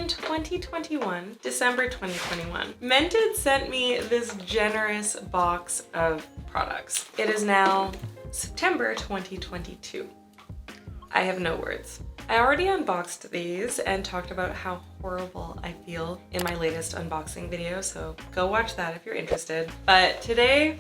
in 2021, December 2021, Mented sent me this generous box of products. It is now September 2022. I have no words. I already unboxed these and talked about how horrible I feel in my latest unboxing video, so go watch that if you're interested. But today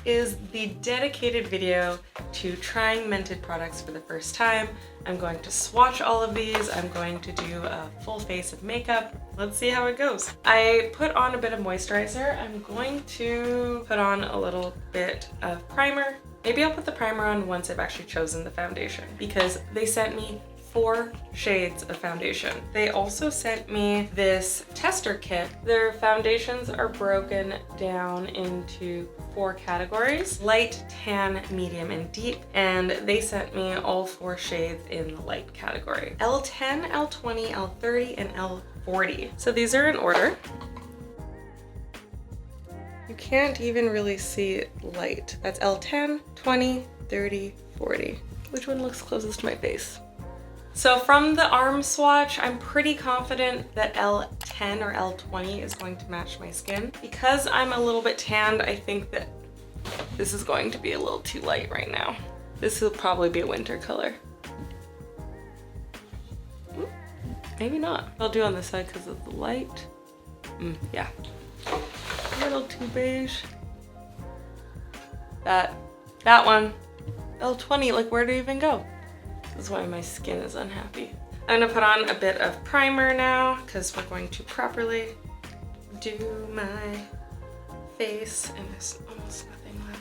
is the dedicated video to trying Mented products for the first time. I'm going to swatch all of these. I'm going to do a full face of makeup. Let's see how it goes. I put on a bit of moisturizer. I'm going to put on a little bit of primer. Maybe I'll put the primer on once I've actually chosen the foundation, because they sent me 4 shades of foundation. They also sent me this tester kit. Their foundations are broken down into 4 categories: light, tan, medium, and deep. And they sent me all 4 shades in the light category: L10, L20, L30, and L40. So these are in order. You can't even really see light. That's L10, 20, 30, 40. Which one looks closest to my face? So from the arm swatch, I'm pretty confident that L10 or L20 is going to match my skin. Because I'm a little bit tanned, I think that this is going to be a little too light right now. This will probably be a winter color. Maybe not. I'll do on this side because of the light. Yeah. A little too beige. That one. L20, like where do you even go? This is why my skin is unhappy. I'm gonna put on a bit of primer now because we're going to properly do my face, and there's almost nothing left.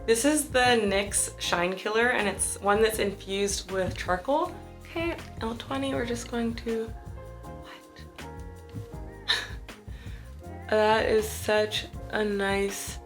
This is the NYX Shine Killer, and it's one that's infused with charcoal. Okay, L20, we're just going to, what? That is such a nice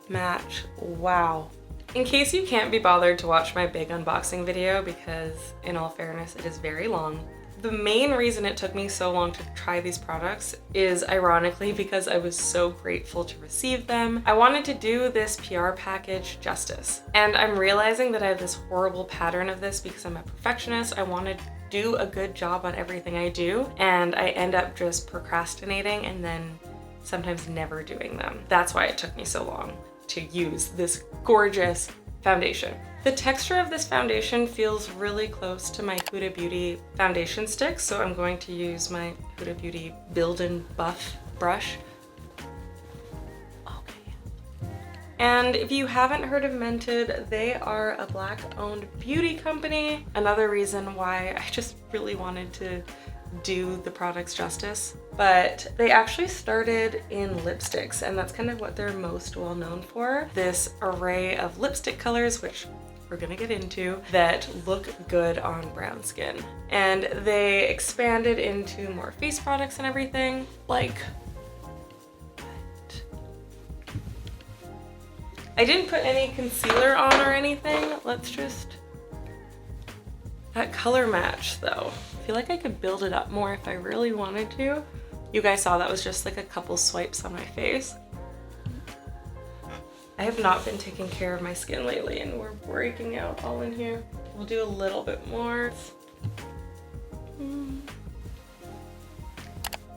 match, wow. In case you can't be bothered to watch my big unboxing video, because in all fairness, it is very long, the main reason it took me so long to try these products is ironically because I was so grateful to receive them. I wanted to do this PR package justice, and I'm realizing that I have this horrible pattern of this because I'm a perfectionist. I want to do a good job on everything I do, and I end up just procrastinating and then sometimes never doing them. That's why it took me so long to use this gorgeous foundation. The texture of this foundation feels really close to my Huda Beauty foundation sticks, so I'm going to use my Huda Beauty Build and Buff brush. Okay. And if you haven't heard of Mented, they are a Black-owned beauty company. Another reason why I just really wanted to do the products justice. But they actually started in lipsticks, and that's kind of what they're most well known for. This array of lipstick colors, which we're gonna get into, that look good on brown skin. And they expanded into more face products and everything. Like, what? I didn't put any concealer on or anything. Let's just, that color match though. I feel like I could build it up more if I really wanted to. You guys saw that was just like a couple swipes on my face. I have not been taking care of my skin lately, and we're breaking out all in here. We'll do a little bit more.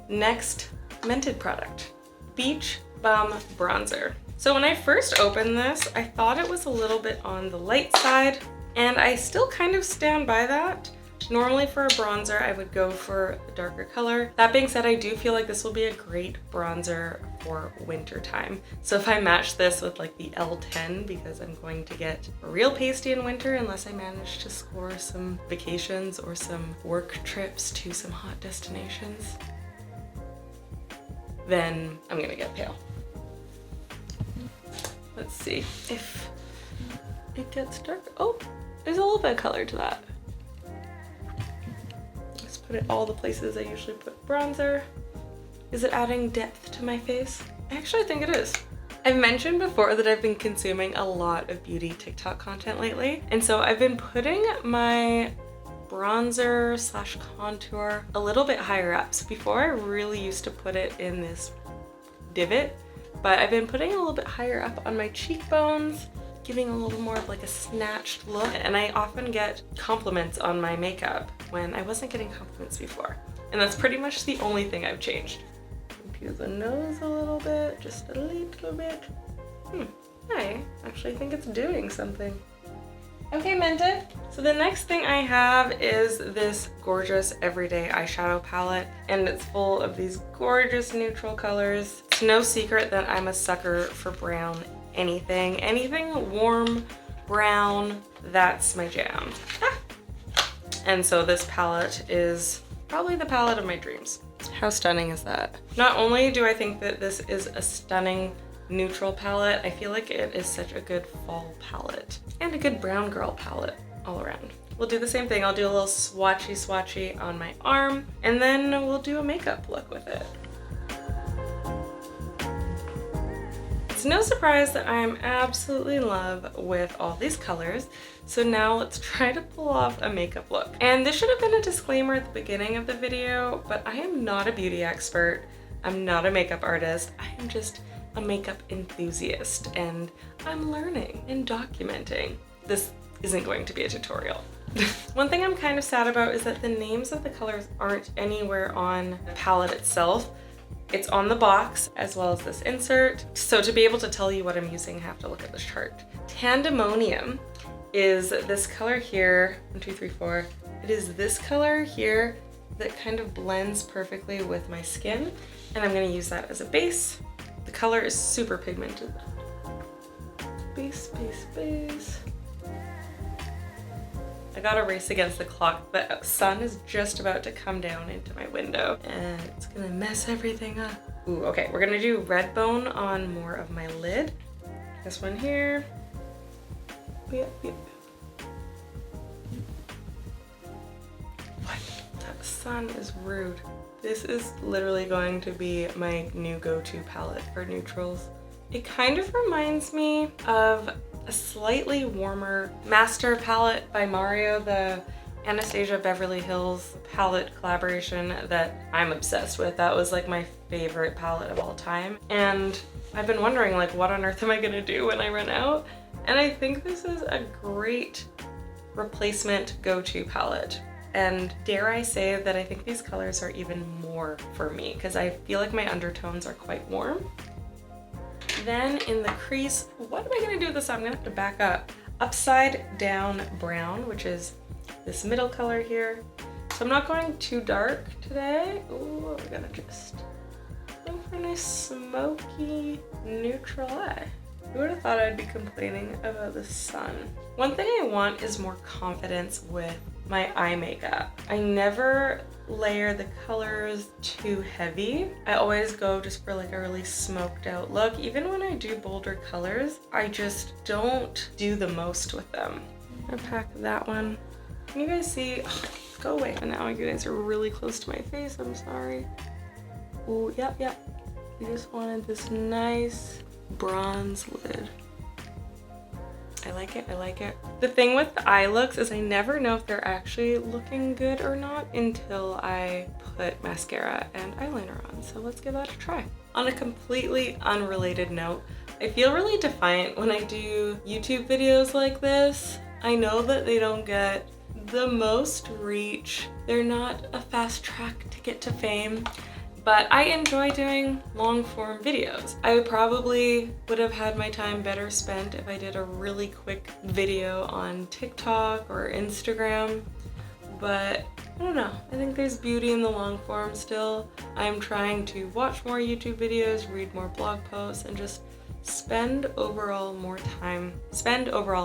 Next Mented product, Beach Bum Bronzer. So when I first opened this, I thought it was a little bit on the light side, and I still kind of stand by that. Normally for a bronzer, I would go for a darker color. That being said, I do feel like this will be a great bronzer for winter time. So if I match this with like the L10, because I'm going to get real pasty in winter unless I manage to score some vacations or some work trips to some hot destinations, then I'm gonna get pale. Let's see if it gets dark. Oh, there's a little bit of color to that. Put it all the places I usually put bronzer. Is it adding depth to my face? I actually think it is. I've mentioned before that I've been consuming a lot of beauty TikTok content lately, and so I've been putting my bronzer slash contour a little bit higher up. So before I really used to put it in this divot, but I've been putting it a little bit higher up on my cheekbones. giving a little more of like a snatched look. And I often get compliments on my makeup when I wasn't getting compliments before. And that's pretty much the only thing I've changed. Confuse the nose a little bit, just a little bit. I actually think it's doing something. Okay, Mented. So the next thing I have is this gorgeous everyday eyeshadow palette, and it's full of these gorgeous neutral colors. It's no secret that I'm a sucker for brown anything. Anything warm, brown, that's my jam. And so this palette is probably the palette of my dreams. How stunning is that? Not only do I think that this is a stunning neutral palette, I feel like it is such a good fall palette and a good brown girl palette all around. We'll do the same thing. I'll do a little swatchy on my arm, and then we'll do a makeup look with it. It's no surprise that I'm absolutely in love with all these colors. So now let's try to pull off a makeup look. And this should have been a disclaimer at the beginning of the video, but I am not a beauty expert. I'm not a makeup artist. I am just a makeup enthusiast, and I'm learning and documenting. This isn't going to be a tutorial. One thing I'm kind of sad about is that the names of the colors aren't anywhere on the palette itself. It's on the box as well as this insert. So to be able to tell you what I'm using, I have to look at this chart. Tandemonium is this color here, 1, 2, 3, 4. It is this color here that kind of blends perfectly with my skin, and I'm gonna use that as a base. The color is super pigmented. Base, base, base. I gotta race against the clock. The sun is just about to come down into my window and it's gonna mess everything up. Ooh, okay, we're gonna do red bone on more of my lid. This one here. Yep. What? That sun is rude. This is literally going to be my new go-to palette for neutrals. It kind of reminds me of a slightly warmer Master palette by Mario, the Anastasia Beverly Hills palette collaboration that I'm obsessed with. That was like my favorite palette of all time. And I've been wondering, like, what on earth am I gonna do when I run out? And I think this is a great replacement go-to palette. And dare I say that I think these colors are even more for me because I feel like my undertones are quite warm. Then in the crease, what am I gonna do with this? I'm gonna have to back up. Upside down brown, which is this middle color here. So I'm not going too dark today. Ooh, we're gonna just go for a nice smoky neutral eye. Who would have thought I'd be complaining about the sun? One thing I want is more confidence with my eye makeup. I never layer the colors too heavy. I always go just for like a really smoked out look. Even when I do bolder colors, I just don't do the most with them. I'm gonna pack that one. Can you guys see? Oh, go away. And now you guys are really close to my face, I'm sorry. Ooh, yep. I just wanted this nice bronze lid. I like it. The thing with the eye looks is I never know if they're actually looking good or not until I put mascara and eyeliner on. So let's give that a try. On a completely unrelated note, I feel really defiant when I do YouTube videos like this. I know that they don't get the most reach. They're not a fast track to get to fame. But I enjoy doing long form videos. I probably would have had my time better spent if I did a really quick video on TikTok or Instagram, but I don't know. I think there's beauty in the long form still. I'm trying to watch more YouTube videos, read more blog posts, and just spend overall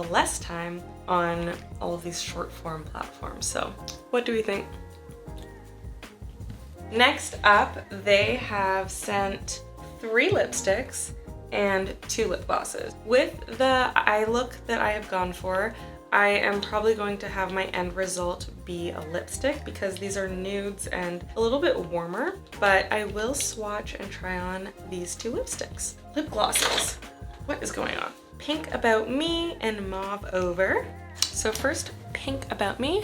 less time on all of these short form platforms. So what do we think? Next up, they have sent 3 lipsticks and 2 lip glosses. With the eye look that I have gone for, I am probably going to have my end result be a lipstick because these are nudes and a little bit warmer, but I will swatch and try on these 2 lipsticks. Lip glosses. What is going on? Pink About Me and Mauve Over. So first, Pink About Me.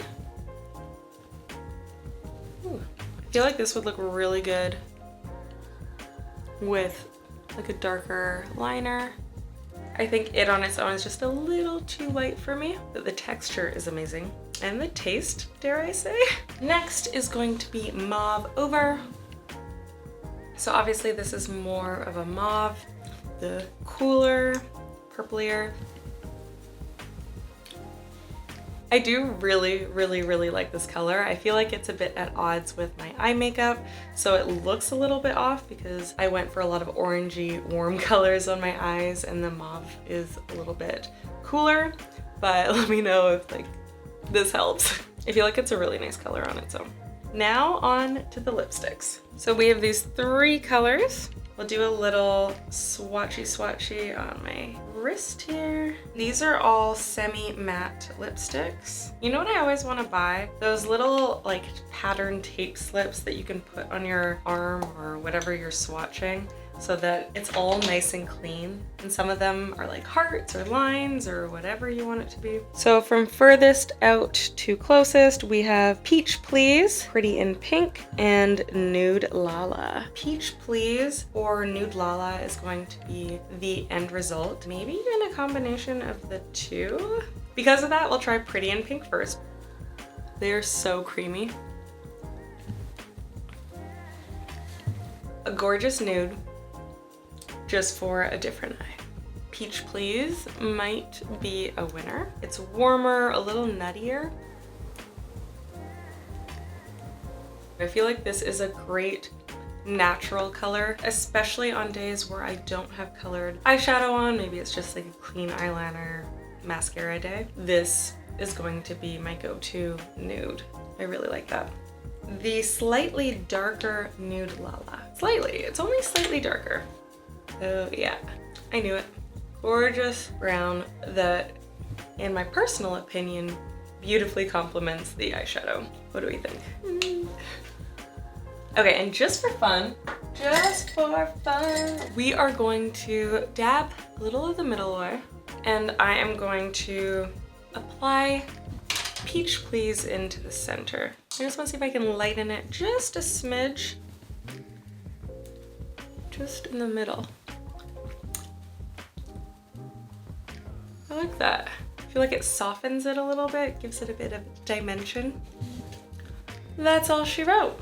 Ooh. I feel like this would look really good with like a darker liner. I think it on its own is just a little too light for me, but the texture is amazing. And the taste, dare I say. Next is going to be Mauve Over. So obviously this is more of a mauve, the cooler, purplier. I do really like this color. I feel like it's a bit at odds with my eye makeup, so it looks a little bit off because I went for a lot of orangey, warm colors on my eyes, and the mauve is a little bit cooler, but let me know if like this helps. I feel like it's a really nice color on its own. Now on to the lipsticks. So we have these 3 colors. We'll do a little swatchy on my wrist here. These are all semi-matte lipsticks. You know what I always want to buy? Those little like pattern tape slips that you can put on your arm or whatever you're swatching, so that it's all nice and clean. And some of them are like hearts or lines or whatever you want it to be. So from furthest out to closest, we have Peach Please, Pretty in Pink, and Nude Lala. Peach Please or Nude Lala is going to be the end result. Maybe even a combination of the 2. Because of that, we'll try Pretty in Pink first. They're so creamy. A gorgeous nude, just for a different eye. Peach Please might be a winner. It's warmer, a little nuttier. I feel like this is a great natural color, especially on days where I don't have colored eyeshadow on. Maybe it's just like a clean eyeliner, mascara day. This is going to be my go-to nude. I really like that. The slightly darker Nude Lala. Slightly, it's only slightly darker. Oh yeah, I knew it. Gorgeous brown that, in my personal opinion, beautifully complements the eyeshadow. What do we think? Okay, and just for fun, we are going to dab a little of the middle eye, and I am going to apply Peach Please into the center. I just want to see if I can lighten it just a smidge. Just in the middle. I like that. I feel like it softens it a little bit, gives it a bit of dimension. That's all she wrote.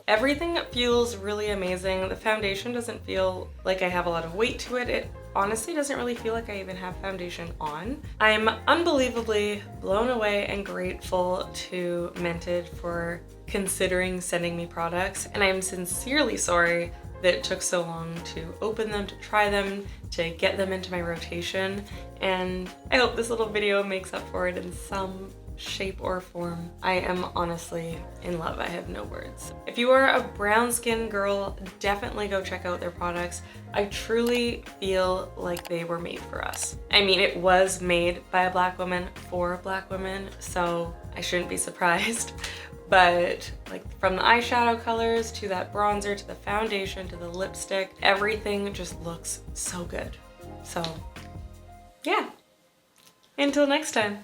Everything feels really amazing. The foundation doesn't feel like I have a lot of weight to it. It honestly doesn't really feel like I even have foundation on. I'm unbelievably blown away and grateful to Mented for considering sending me products, and I'm sincerely sorry that it took so long to open them, to try them, to get them into my rotation, and I hope this little video makes up for it in some shape or form. I am honestly in love. I have no words. If you are a brown skin girl, definitely go check out their products. I truly feel like they were made for us. I mean, it was made by a Black woman for Black women, so I shouldn't be surprised. But like from the eyeshadow colors to that bronzer to the foundation to the lipstick, everything just looks so good. So yeah, until next time.